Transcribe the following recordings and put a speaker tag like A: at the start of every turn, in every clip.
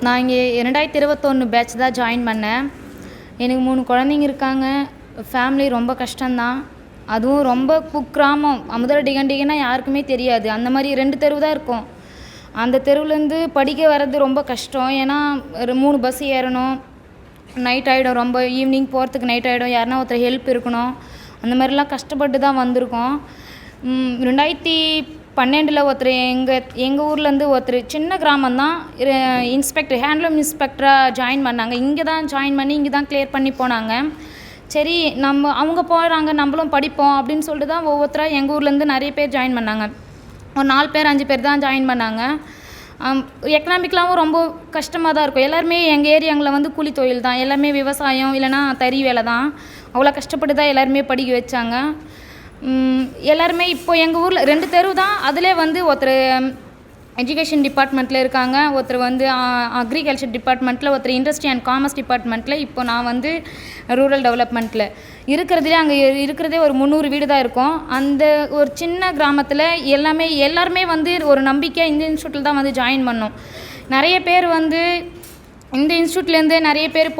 A: நான் இங்கே 2021 பேட்ச் தான் ஜாயின் பண்ணேன். எனக்கு 3 குழந்தைங்க இருக்காங்க. ஃபேமிலி ரொம்ப கஷ்டம்தான். அதுவும் ரொம்ப குக்கிராமம். அமுதடிகண்டிகன்னா யாருக்குமே தெரியாது. அந்த மாதிரி 2 தெருவு தான் இருக்கும். அந்த தெருவுலேருந்து படிக்க வர்றது ரொம்ப கஷ்டம். ஏன்னா 3 பஸ் ஏறணும். நைட் ஆகிடும். ரொம்ப ஈவினிங் போகிறதுக்கு நைட் ஆகிடும். யாருன்னா ஒருத்தர் ஹெல்ப் இருக்கணும். அந்த மாதிரிலாம் கஷ்டப்பட்டு தான் வந்திருக்கோம். 2012 ஒருத்தர் எங்கள் ஊர்லேருந்து ஒருத்தர் சின்ன கிராமம்தான் இன்ஸ்பெக்டர் ஹேண்ட்லூம் இன்ஸ்பெக்டராக ஜாயின் பண்ணாங்க. இங்கே தான் ஜாயின் பண்ணி இங்கே தான் கிளியர் பண்ணி போனாங்க. சரி அவங்க போகிறாங்க நம்மளும் படிப்போம் அப்படின்னு சொல்லிட்டு தான் ஒவ்வொருத்தராக எங்கள் ஊர்லேருந்து நிறைய பேர் ஜாயின் பண்ணாங்க. ஒரு 4 பேர் 5 பேர் தான் ஜாயின் பண்ணாங்க. எக்கனாமிக்கலாகவும் ரொம்ப கஷ்டமாக தான் இருக்கும். எல்லாருமே எங்கள் ஏரியாங்களில் கூலி தொழில் தான். எல்லாமே விவசாயம் இல்லைனா தறி வேலை தான். அவ்வளோ கஷ்டப்பட்டு தான் எல்லாருமே படிக்க வச்சாங்க. எல்லாருமே இப்போ எங்கள் ஊரில் 2 தெரு தான். அதிலே ஒருத்தர் எஜுகேஷன் டிபார்ட்மெண்ட்டில் இருக்காங்க. ஒருத்தர் அக்ரிகல்ச்சர் டிபார்ட்மெண்ட்டில், ஒருத்தர் இண்டஸ்ட்ரி அண்ட் காமர்ஸ் டிபார்ட்மெண்ட்டில். இப்போ நான் ரூரல் டெவலப்மெண்ட்டில் அங்கே இருக்கிறதே ஒரு 300 வீடு தான் இருக்கும். அந்த ஒரு சின்ன கிராமத்தில் எல்லாருமே ஒரு நம்பிக்கை இந்த இன்ஸ்டியூட்டில் தான் ஜாயின் பண்ணோம். நிறைய பேர் இந்த இன்ஸ்டியூட்லேருந்து நிறைய பேர்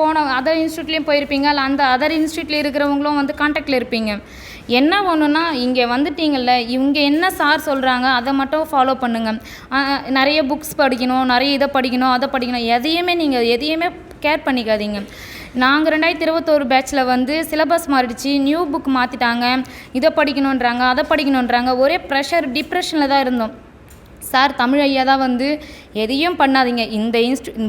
A: அதர் இன்ஸ்டியூட்லேயும் போயிருப்பீங்க. இல்லை அந்த அதர் இன்ஸ்டியூட்டில் இருக்கிறவங்களும் கான்டாக்டில் இருப்பீங்க. என்ன ஒன்றுனா இங்கே வந்துட்டீங்கள்ல, இவங்க என்ன சார் சொல்கிறாங்க அதை மட்டும் ஃபாலோ பண்ணுங்கள். நிறைய புக்ஸ் படிக்கணும், நிறைய இதை படிக்கணும், அதை படிக்கணும், எதையுமே கேர் பண்ணிக்காதீங்க. நாங்கள் 2021 பேட்சில் சிலபஸ் மாறிடுச்சு. நியூ புக் மாற்றிட்டாங்க. இதை படிக்கணுன்றாங்க, அதை படிக்கணுன்றாங்க. ஒரே ப்ரெஷர் டிப்ரெஷனில் தான் இருந்தோம். சார் தமிழ் ஐயா தான் எதையும் பண்ணாதீங்க, இந்த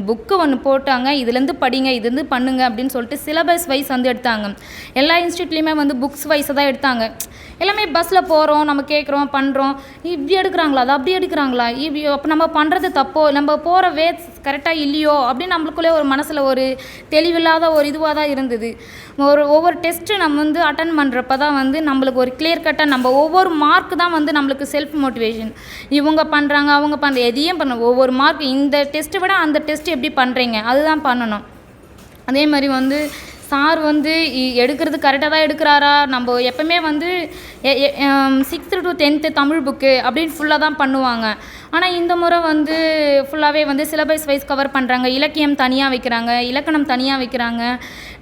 A: புக்கு ஒன்று போட்டாங்க, இதுலேருந்து படிங்க, இதுலேருந்து பண்ணுங்க அப்படின்னு சொல்லிட்டு சிலபஸ் வைஸ் எடுத்தாங்க. எல்லா இன்ஸ்டியூட்லேயுமே புக்ஸ் வைஸை தான் எடுத்தாங்க. எல்லாமே பஸ்ஸில் போகிறோம், நம்ம கேட்குறோம், பண்ணுறோம். இப்படி எடுக்கிறாங்களா, அது அப்படி எடுக்கிறாங்களா, அப்போ நம்ம பண்ணுறது தப்போ, நம்ம போகிற கரெக்டாக இல்லையோ அப்படின்னு நம்மளுக்குள்ளே ஒரு மனசில் ஒரு தெளிவில்லாத ஒரு இதுவாக தான் இருந்தது. ஒவ்வொரு டெஸ்ட்டு நம்ம அட்டன் பண்ணுறப்ப தான் நம்மளுக்கு ஒரு கிளியர் கட்டாக நம்ம ஒவ்வொரு மார்க் தான் நம்மளுக்கு செல்ஃப் மோட்டிவேஷன். இவங்க பண்ணுறாங்க, அவங்க பண்ணுற எதையும் பண்ண ஒவ்வொரு மார்க், இந்த டெஸ்ட்டை விட அந்த டெஸ்ட்டு எப்படி பண்ணுறீங்க அதுதான் பண்ணணும். அதே மாதிரி சார் எடுக்கிறது கரெக்டாக தான் எடுக்கிறாரா, நம்ம எப்போவுமே 6th to 10th Tamil book அப்படின்னு ஃபுல்லாக தான் பண்ணுவாங்க. ஆனால் இந்த முறை ஃபுல்லாகவே சிலபஸ் வைஸ் கவர் பண்ணுறாங்க. இலக்கியம் தனியாக வைக்கிறாங்க, இலக்கணம் தனியாக வைக்கிறாங்க.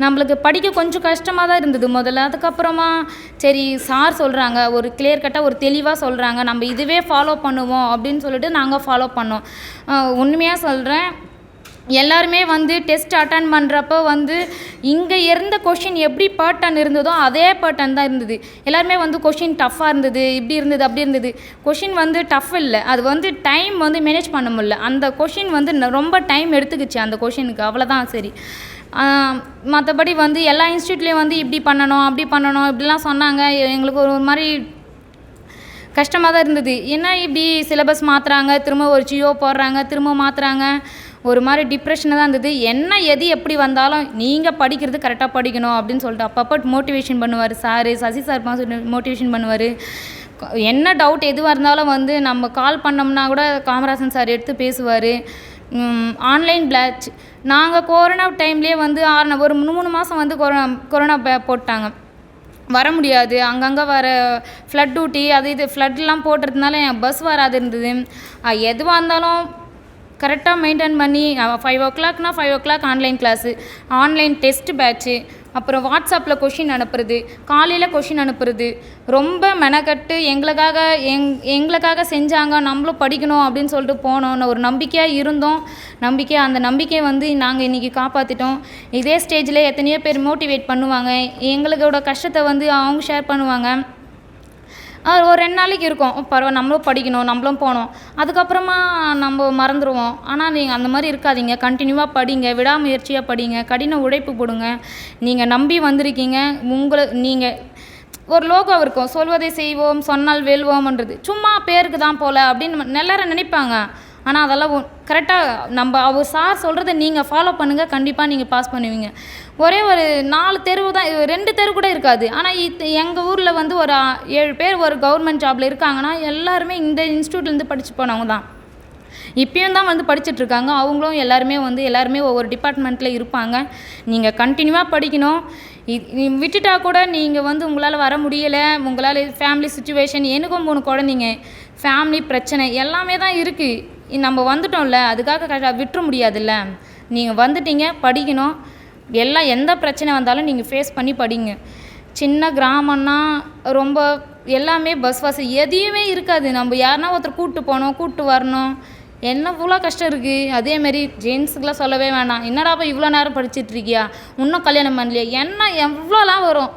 A: நம்மளுக்கு படிக்க கொஞ்சம் கஷ்டமாக தான் இருந்தது முதல்ல. அதுக்கப்புறமா சரி சார் சொல்கிறாங்க, ஒரு கிளியர் கட்டாக ஒரு தெளிவாக சொல்கிறாங்க, நம்ம இதுவே ஃபாலோ பண்ணுவோம் அப்படின்னு சொல்லிட்டு நாங்கள் ஃபாலோ பண்ணோம். உண்மையாக சொல்கிறேன், எல்லாருமே டெஸ்ட் அட்டன் பண்ணுறப்போ இங்கே இருந்த கொஷின் எப்படி பேட்டர்ன் இருந்ததோ அதே பேட்டர்ன் தான் இருந்தது. எல்லாருமே கொஷின் டஃப்பாக இருந்தது, இப்படி இருந்தது, அப்படி இருந்தது. கொஷின் டஃப் இல்லை, அது டைம் மேனேஜ் பண்ண முடியல. அந்த கொஷின் ரொம்ப டைம் எடுத்துக்கிச்சு அந்த கொஷினுக்கு, அவ்வளோதான். சரி, மற்றபடி எல்லா இன்ஸ்டியூட்லேயும் இப்படி பண்ணணும், அப்படி பண்ணணும், இப்படிலாம் சொன்னாங்க. எங்களுக்கு ஒரு மாதிரி கஷ்டமாக தான் இருந்தது. ஏன்னா இப்படி சிலபஸ் மாற்றுறாங்க, திரும்ப ஒரு ஜியோ போடுறாங்க, திரும்ப மாற்றுறாங்க. ஒரு மாதிரி டிப்ரெஷனாக தான் இருந்தது. எது எப்படி வந்தாலும் நீங்கள் படிக்கிறது கரெக்டாக படிக்கணும் அப்படின்னு சொல்லிட்டு அப்பப்போ மோட்டிவேஷன் பண்ணுவார் சார். சசி சார் மோட்டிவேஷன் பண்ணுவார். என்ன டவுட் எதுவாக இருந்தாலும் நம்ம கால் பண்ணோம்னா கூட காமராசன் சார் எடுத்து பேசுவார். ஆன்லைன் பேட்ச் நாங்கள் கொரோனா டைம்லேயே ஒரு 3 மாதம் கொரோனா போட்டாங்க. வர முடியாது, அங்கங்கே வர ஃப்ளட் டியூட்டி இது ஃப்ளட்லாம் போட்டுறதுனால பஸ் வராது இருந்தது. எதுவாக இருந்தாலும் கரெக்டாக மெயின்டைன் பண்ணி 5 o'clockனா 5 o'clock online class, online test patch, அப்புறம் வாட்ஸ்அப்பில் கொஷின் அனுப்புறது, காலையில் கொஷின் அனுப்புறது, ரொம்ப மெனக்கட்டு எங்களுக்காக செஞ்சாங்க. நம்மளும் படிக்கணும் அப்படின்னு சொல்லிட்டு போனோம். ஒரு நம்பிக்கையாக இருந்தோம். அந்த நம்பிக்கையை நாங்கள் இன்றைக்கி காப்பாற்றிட்டோம். இதே ஸ்டேஜில் எத்தனையோ பேர் மோட்டிவேட் பண்ணுவாங்க. எங்களோட கஷ்டத்தை அவங்க ஷேர் பண்ணுவாங்க. ஒரு 2 நாளைக்கு இருக்கும், பரவாயில்ல நம்மளும் படிக்கணும், நம்மளும் போனோம். அதுக்கப்புறமா நம்ம மறந்துடுவோம். ஆனால் நீங்கள் அந்த மாதிரி இருக்காதீங்க, கண்டினியூவாக படிங்க, விடாமுயற்சியாக படிங்க, கடின உழைப்பு போடுங்க. நீங்கள் நம்பி வந்திருக்கீங்க. நீங்கள் ஒரு லோகம் இருக்கும், சொல்வதை செய்வோம், சொன்னால் வெல்வோம்ன்றது. சும்மா பேருக்கு தான் போல் அப்படின்னு எல்லாரும் நினைப்பாங்க. ஆனால் அதெல்லாம் கரெக்டாக அவர் சார் சொல்கிறத நீங்கள் ஃபாலோ பண்ணுங்கள், கண்டிப்பாக நீங்கள் பாஸ் பண்ணுவீங்க. ஒரே ஒரு 4 தெருவு தான், 2 தெரு கூட இருக்காது. ஆனால் எங்கள் ஊரில் ஒரு 7 பேர் ஒரு கவர்மெண்ட் ஜாபில் இருக்காங்கன்னா எல்லாருமே இந்த இன்ஸ்டியூட்லேருந்து படித்து போனவங்க தான். இப்பயும் தான் படிச்சுட்ருக்காங்க. அவங்களும் எல்லாருமே ஒவ்வொரு டிபார்ட்மெண்ட்டில் இருப்பாங்க. நீங்கள் கண்டினியூவாக படிக்கணும். விட்டுட்டா கூட நீங்கள் உங்களால் வர முடியலை, உங்களால் ஃபேமிலி சுச்சுவேஷன், எனக்கும் 3 குழந்தைங்க, ஃபேமிலி பிரச்சனை எல்லாமே தான் இருக்குது. நம்ம வந்துட்டோம்ல, அதுக்காக விட்டுற முடியாதுல்ல. நீங்கள் வந்துட்டீங்க, படிக்கணும். எந்த பிரச்சனை வந்தாலும் நீங்கள் ஃபேஸ் பண்ணி படிங்க. சின்ன கிராமம்னா ரொம்ப எல்லாமே பஸ் வசதி எதையுமே இருக்காது. நம்ம யாருன்னா ஒருத்தர் கூப்பிட்டு போகணும், கூப்பிட்டு வரணும், எவ்வளோ கஷ்டம் இருக்குது. அதேமாரி ஜென்ஸுக்கெலாம் சொல்லவே வேணாம். என்னடாப்பா இவ்வளோ நேரம் படிச்சிட்ருக்கியா, இன்னும் கல்யாணம் பண்ணலையா, எவ்வளோலாம் வரும்.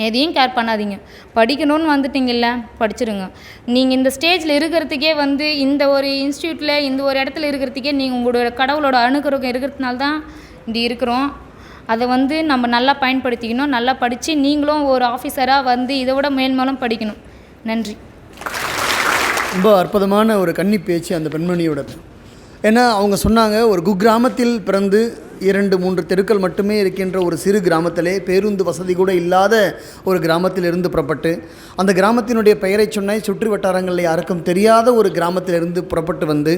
A: எதையும் கேர் பண்ணாதீங்க. படிக்கணும்னு வந்துட்டிங்கல்ல, படிச்சிருங்க. நீங்கள் இந்த ஸ்டேஜில் இருக்கிறதுக்கே இந்த ஒரு இன்ஸ்டியூட்டில் இந்த ஒரு இடத்துல இருக்கிறதுக்கே நீங்கள் உங்களோட கடவுளோட அனுகிரகம் இருக்கிறதுனால தான் இப்படி இருக்கிறோம். அதை நம்ம நல்லா பயன்படுத்திக்கணும். நல்லா படித்து நீங்களும் ஒரு ஆஃபீஸராக இதை விட மேன்மேலும் படிக்கணும். நன்றி.
B: ரொம்ப அற்புதமான ஒரு கன்னி பேச்சு அந்த பெண்மணியோடது. ஏன்னா அவங்க சொன்னாங்க, ஒரு குக்கிராமத்தில் பிறந்து 2-3 தெருக்கள் மட்டுமே இருக்கின்ற ஒரு சிறு கிராமத்திலே, பேருந்து வசதி கூட இல்லாத ஒரு கிராமத்திலிருந்து புறப்பட்டு, அந்த கிராமத்தினுடைய பெயரை சொன்னால் சுற்று வட்டாரங்களில் யாருக்கும் தெரியாத ஒரு கிராமத்திலிருந்து புறப்பட்டு வந்து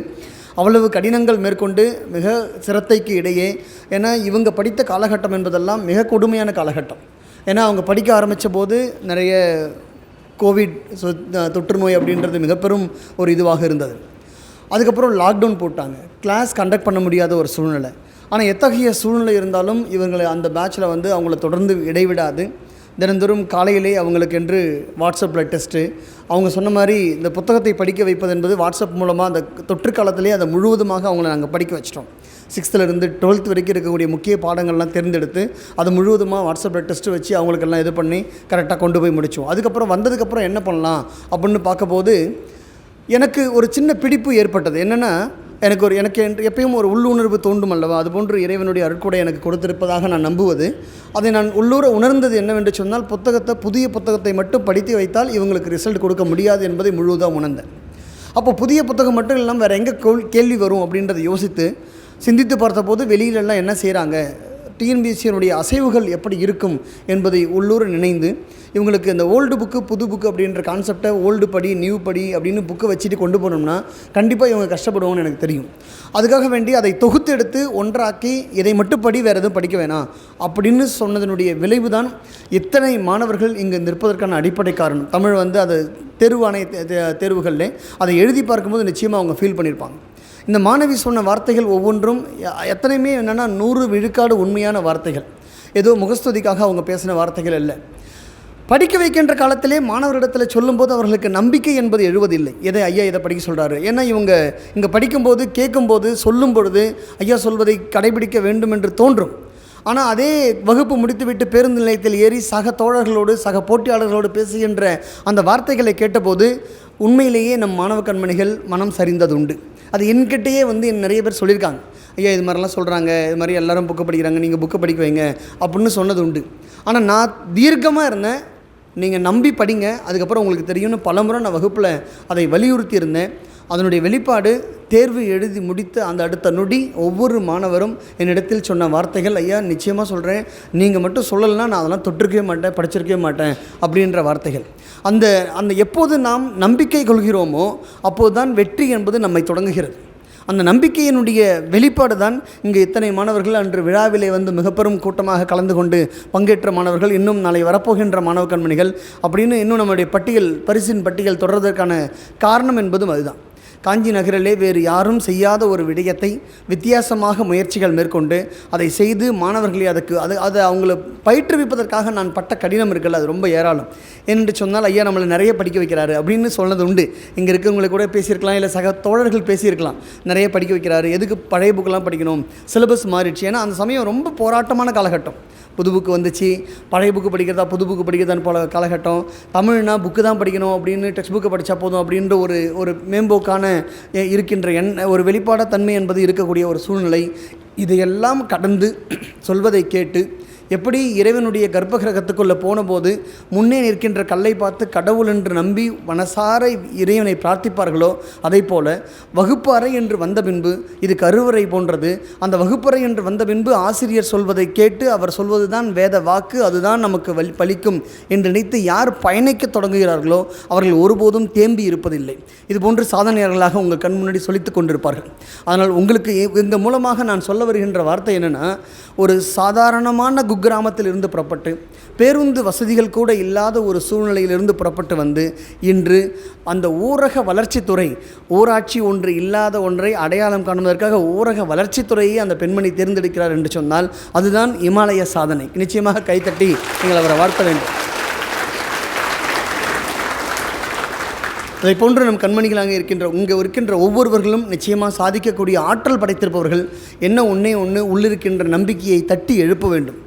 B: அவ்வளவு கடினங்கள் மேற்கொண்டு மிக சிரத்தைக்கு இடையே, ஏன்னா இவங்க படித்த காலகட்டம் என்பதெல்லாம் மிக கொடுமையான காலகட்டம். ஏன்னா அவங்க படிக்க ஆரம்பித்த போது நிறைய கோவிட் தொற்று நோய் அப்படின்றது மிக பெரும் ஒரு இதுவாக இருந்தது. அதுக்கப்புறம் லாக்டவுன் போட்டாங்க, கிளாஸ் கண்டக்ட் பண்ண முடியாத ஒரு சூழ்நிலை. ஆனால் எத்தகைய சூழ்நிலை இருந்தாலும் இவங்களை அந்த பேட்சில் அவங்கள தொடர்ந்து இடைவிடாது தினந்தோறும் காலையிலே அவங்களுக்கென்று வாட்ஸ்அப்பில் டெஸ்ட்டு. அவங்க சொன்ன மாதிரி இந்த புத்தகத்தை படிக்க வைப்பது என்பது வாட்ஸ்அப் மூலமாக அந்த தொற்று காலத்திலே அதை முழுவதுமாக அவங்கள நாங்கள் படிக்க வச்சிட்டோம். 6th-லேருந்து 12th வரைக்கும் இருக்கக்கூடிய முக்கிய பாடங்கள்லாம் தேர்ந்தெடுத்து அது முழுவதுமாக வாட்ஸ்அப்பில் டெஸ்ட்டு வச்சு அவங்களுக்கெல்லாம் இது பண்ணி கரெக்டாக கொண்டு போய் முடித்தோம். அதுக்கப்புறம் வந்ததுக்கப்புறம் என்ன பண்ணலாம் அப்படின்னு பார்க்கும்போது எனக்கு ஒரு சின்ன பிடிப்பு ஏற்பட்டது. என்னென்னா, எனக்கு எப்பயும் ஒரு உள்ளுணர்வு தோண்டும் அல்லவா, அதுபோன்று இறைவனுடைய அருட்கொடை எனக்கு கொடுத்திருப்பதாக நான் நம்புவது. அதை நான் உள்ளூர உணர்ந்தது என்னவென்று சொன்னால், புதிய புத்தகத்தை மட்டும் படித்து வைத்தால் இவங்களுக்கு ரிசல்ட் கொடுக்க முடியாது என்பதை முழுவதாக உணர்ந்தேன். அப்போ புதிய புத்தகம் மட்டும் இல்லாமல் வேறு எங்கே கேள்வி வரும் அப்படின்றத யோசித்து சிந்தித்து பார்த்தபோது வெளியிலெல்லாம் என்ன செய்கிறாங்க, டிஎன்பிஎஸ்சியினுடைய அசைவுகள் எப்படி இருக்கும் என்பதை உள்ளூர நினைந்து இவங்களுக்கு இந்த ஓல்டு புக்கு புது புக்கு அப்படின்ற கான்செப்டை ஓல்டு படி நியூ படி அப்படின்னு புக்கை வச்சுட்டு கொண்டு போனோம்னா கண்டிப்பாக இவங்க கஷ்டப்படுவாங்கன்னு எனக்கு தெரியும். அதுக்காக வேண்டி அதை தொகுத்து எடுத்து ஒன்றாக்கி இதை மட்டும் படி, வேறு எதுவும் படிக்க வேணாம் அப்படின்னு சொன்னதனுடைய விளைவு தான் இத்தனை மாணவர்கள் இங்கே நிற்பதற்கான அடிப்படை காரணம். தமிழ் அது தேர்வுகளில் அதை எழுதி பார்க்கும்போது நிச்சயமாக அவங்க ஃபீல் பண்ணியிருப்பாங்க. இந்த மாணவி சொன்ன வார்த்தைகள் ஒவ்வொன்றும் எத்தனையுமே என்னென்னா 100 விழுக்காடு உண்மையான வார்த்தைகள். ஏதோ முகஸ்துதிக்காக அவங்க பேசின வார்த்தைகள் இல்லை. படிக்க வைக்கின்ற காலத்திலே மாணவரிடத்தில் சொல்லும்போது அவர்களுக்கு நம்பிக்கை என்பது எழுவதில்லை. ஐயா இதை படிக்க சொல்கிறாரு. ஏன்னா இவங்க இங்கே படிக்கும்போது, கேட்கும்போது, சொல்லும் பொழுது ஐயா சொல்வதை கடைபிடிக்க வேண்டும் என்று தோன்றும். ஆனால் அதே வகுப்பு முடித்துவிட்டு பேருந்து நிலையத்தில் ஏறி சக தோழர்களோடு சக போட்டியாளர்களோடு பேசுகின்ற அந்த வார்த்தைகளை கேட்டபோது உண்மையிலேயே நம் மாணவ கண்மணிகள் மனம் சரிந்தது உண்டு. அது என்கிட்டயே நிறைய பேர் சொல்லியிருக்காங்க, ஐயா இது மாதிரிலாம் சொல்கிறாங்க, இது மாதிரி எல்லோரும் புக்கு படிக்கிறாங்க, நீங்கள் புக்கு படிக்க வைங்க அப்படின்னு சொன்னது உண்டு. ஆனால் நான் தீர்க்கமாக இருந்தேன், நீங்கள் நம்பி படிங்க, அதுக்கப்புறம் உங்களுக்கு தெரியும்னு பலமுறை நான் வகுப்பில் அதை வலியுறுத்தி இருந்தேன். அதனுடைய வெளிப்பாடு தேர்வு எழுதி முடித்த அந்த அடுத்த நொடி ஒவ்வொரு மாணவரும் என்னிடத்தில் சொன்ன வார்த்தைகள், ஐயா நிச்சயமாக சொல்கிறேன், நீங்கள் மட்டும் சொல்லலைன்னா நான் அதெல்லாம் தொட்டிருக்கவே மாட்டேன், படிச்சிருக்கவே மாட்டேன் அப்படின்ற வார்த்தைகள். அந்த எப்போது நாம் நம்பிக்கை கொள்கிறோமோ அப்போது தான் வெற்றி என்பது நம்மை தொடங்குகிறது. அந்த நம்பிக்கையினுடைய வெளிப்பாடு தான் இங்கே இத்தனை மாணவர்கள் அன்று விழாவிலே மிக பெரும் கூட்டமாக கலந்து கொண்டு பங்கேற்ற மாணவர்கள், இன்னும் நாளை வரப்போகின்ற மாணவ கண்மணிகள் அப்படின்னு இன்னும் நம்முடைய பரிசின் பட்டியல் தொடர்வதற்கான காரணம் என்பதும் அதுதான். காஞ்சி நகரிலே வேறு யாரும் செய்யாத ஒரு விடயத்தை வித்தியாசமாக முயற்சிகள் மேற்கொண்டு அதை செய்து மாணவர்களை அதை அவங்கள பயிற்றுவிப்பதற்காக நான் பட்ட கடினம் இருக்குல்ல, அது ரொம்ப ஏராளம். என்று சொன்னால் ஐயா நம்மளை நிறைய படிக்க வைக்கிறாரு அப்படின்னு சொன்னது உண்டு. இங்கே இருக்கிறவங்களை கூட பேசியிருக்கலாம், இல்லை சக தோழர்கள் பேசியிருக்கலாம், நிறைய படிக்க வைக்கிறாரு, எதுக்கு பழைய புக்கெல்லாம் படிக்கணும், சிலபஸ் மாறிடுச்சு. ஏன்னா அந்த சமயம் ரொம்ப போராட்டமான காலகட்டம். புது புக்கு வந்துச்சு, பழைய புக்கு படிக்கிறதா புது புக்கு படிக்கிறதான்னு போல காலகட்டம். தமிழ்னா புக்கு தான் படிக்கணும் அப்படின்னு டெக்ஸ்ட் புக்கை படித்தா போதும் அப்படின்ற ஒரு மேம்போக்கான இருக்கின்ற ஒரு வெளிப்பாட தன்மை என்பது இருக்கக்கூடிய ஒரு சூழ்நிலை. இதையெல்லாம் கடந்து சொல்வதை கேட்டு எப்படி இறைவனுடைய கர்ப்பகிரகத்துக்குள்ளே போனபோது முன்னே நிற்கின்ற கல்லை பார்த்து கடவுள் என்று நம்பி மனசார இறைவனை பிரார்த்திப்பார்களோ அதை போல வகுப்பு அறை என்று வந்த பின்பு இது கருவறை போன்றது. அந்த வகுப்பறை என்று வந்த பின்பு ஆசிரியர் சொல்வதை கேட்டு அவர் சொல்வது தான் வேத வாக்கு, அதுதான் நமக்கு பலிக்கும் என்று நினைத்து யார் பயணிக்க தொடங்குகிறார்களோ அவர்கள் ஒருபோதும் தேம்பி இருப்பதில்லை. இதுபோன்று சாதனையாளர்களாக உங்கள் கண் முன்னாடி சொல்லித்து கொண்டிருப்பார்கள். அதனால் உங்களுக்கு இந்த மூலமாக நான் சொல்ல வருகின்ற வார்த்தை என்னென்னா, ஒரு சாதாரணமான குக்கிராமத்திலிருந்து புறப்பட்டு பேருந்து வசதிகள் கூட இல்லாத ஒரு சூழ்நிலையிலிருந்து புறப்பட்டு வந்து இன்று அந்த ஊரக வளர்ச்சித்துறை, ஊராட்சி ஒன்று இல்லாத ஒன்றை அடையாளம் காணுவதற்காக ஊரக வளர்ச்சித்துறையை அந்த பெண்மணி தேர்ந்தெடுக்கிறார் என்று சொன்னால் அதுதான் இமாலய சாதனை. நிச்சயமாக கைத்தட்டி நீங்கள் அவரை வாழ்த்த வேண்டும். அதை போன்று நம் கண்மணிகளாக இருக்கின்ற ஒவ்வொருவர்களும் நிச்சயமாக சாதிக்கக்கூடிய ஆற்றல் படைத்திருப்பவர்கள். என்ன ஒன்றே ஒன்று, உள்ளிருக்கின்ற நம்பிக்கையை தட்டி எழுப்ப வேண்டும்.